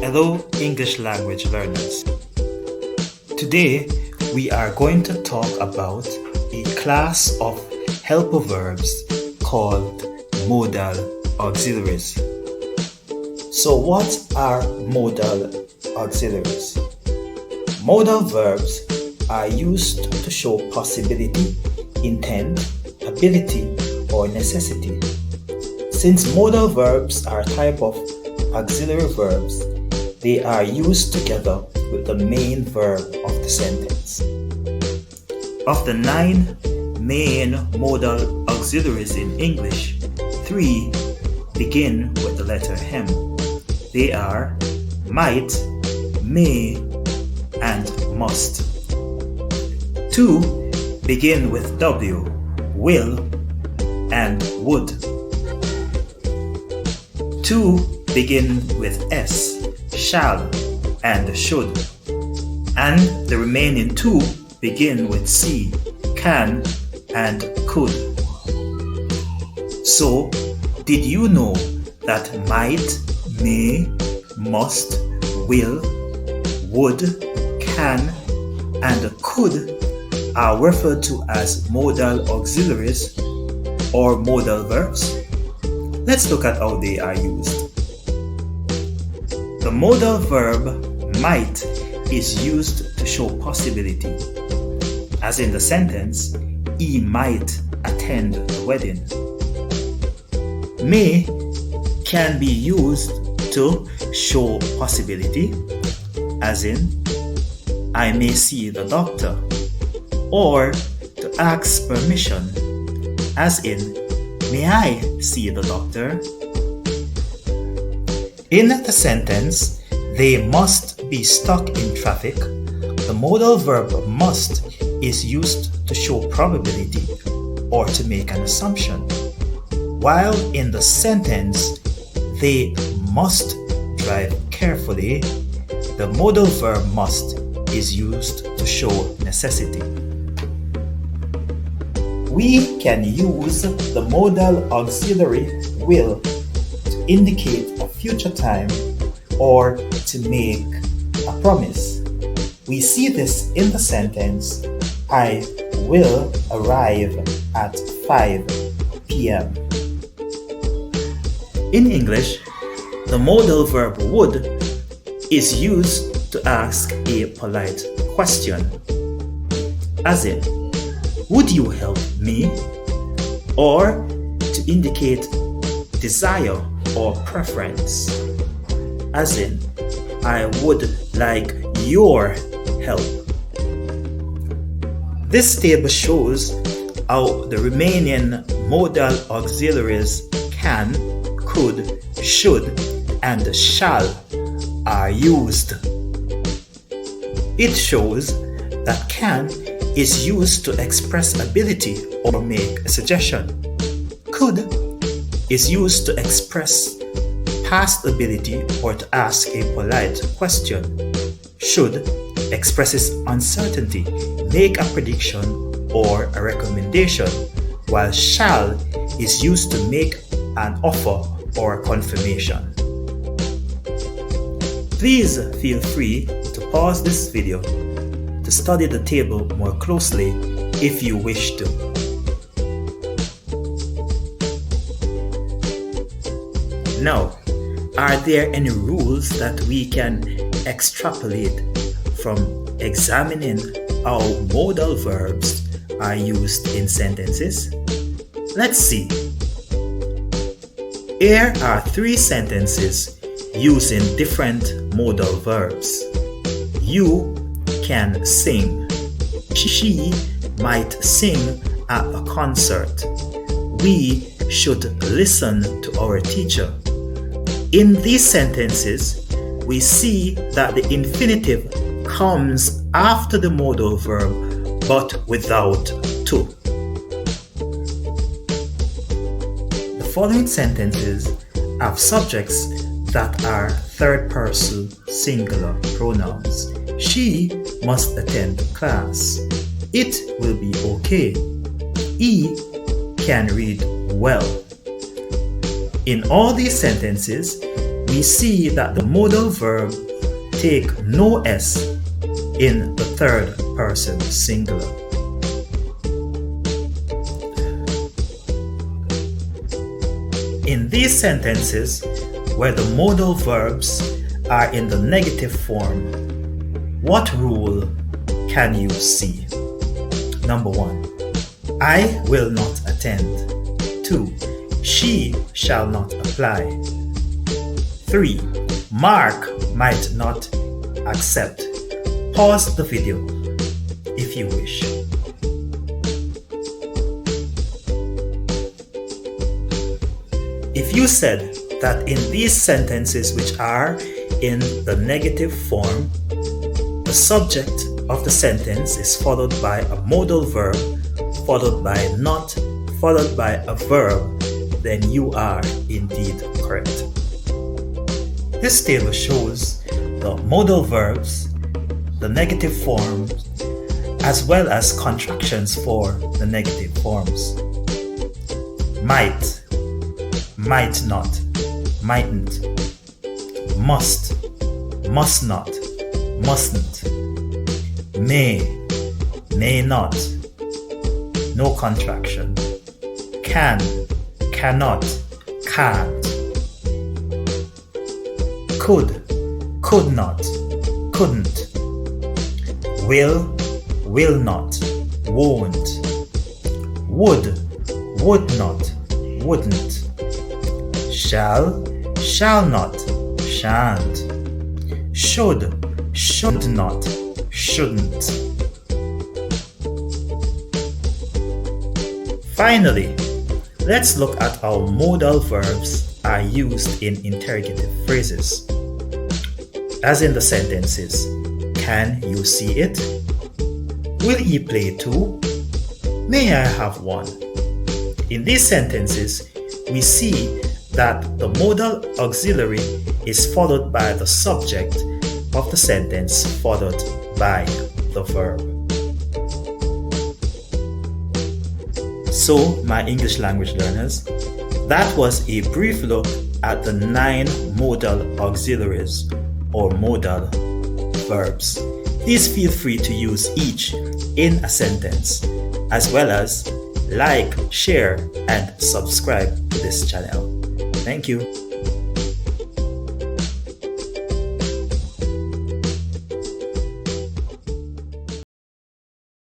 Hello, English language learners. Today, we are going to talk about a class of helper verbs called modal auxiliaries. So what are modal auxiliaries? Modal verbs are used to show possibility, intent, ability, or necessity. Since modal verbs are a type of auxiliary verbs, they are used together with the main verb of the sentence. Of the 9 main modal auxiliaries in English, 3 begin with the letter M. They are might, may, and must. 2 begin with W, will, and would. 2 begin with S, shall, and should. And the remaining 2 begin with C, can, and could. So, did you know that might, may, must, will, would, can, and could are referred to as modal auxiliaries or modal verbs? Let's look at how they are used. The modal verb might is used to show possibility. As in the sentence, he might attend the wedding. May can be used to show possibility, as in, I may see the doctor, or to ask permission, as in, may I see the doctor? In the sentence, they must be stuck in traffic, the modal verb must is used to show probability or to make an assumption, while in the sentence, they must drive carefully, the modal verb must is used to show necessity. We can use the modal auxiliary will to indicate a future time or to make a promise. We see this in the sentence, I will arrive at 5 p.m. In English, the modal verb would is used to ask a polite question, as in, would you help me? Or to indicate desire or preference, as in, I would like your help. This table shows how the remaining modal auxiliaries can, could, should, and shall are used. It shows that can is used to express ability or make a suggestion. Could is used to express past ability or to ask a polite question. Should expresses uncertainty, make a prediction or a recommendation, while shall is used to make an offer or a confirmation. Please feel free to pause this video to study the table more closely if you wish to. Now, are there any rules that we can extrapolate from examining how modal verbs are used in sentences? Let's see. Here are 3 sentences using different modal verbs. You can sing. She might sing at a concert. We should listen to our teacher. In these sentences, we see that the infinitive comes after the modal verb but without to. The following sentences have subjects that are third-person singular pronouns. She must attend class. It will be okay. He can read well. In all these sentences, we see that the modal verb take no S in the third person singular. In these sentences, where the modal verbs are in the negative form, what rule can you see? Number 1, I will not attend. 2, she shall not apply. 3, Mark might not accept. Pause the video if you wish. If you said that in these sentences which are in the negative form, the subject of the sentence is followed by a modal verb, followed by not, followed by a verb, then you are indeed correct. This table shows the modal verbs, the negative forms, as well as contractions for the negative forms. Might, might not, mightn't. Must, must not, mustn't. May, may not, no contraction. Can, cannot, can't. Could, could not, couldn't. Will, will not, won't. Would, would not, wouldn't. Shall, shall not, shan't. Should, should not, shouldn't. Finally, let's look at how modal verbs are used in interrogative phrases. As in the sentences, can you see it? Will he play too? May I have one? In these sentences, we see that the modal auxiliary is followed by the subject of the sentence followed by the verb. So, my English language learners, that was a brief look at the 9 modal auxiliaries or modal verbs. Please feel free to use each in a sentence, as well as like, share, and subscribe to this channel. Thank you.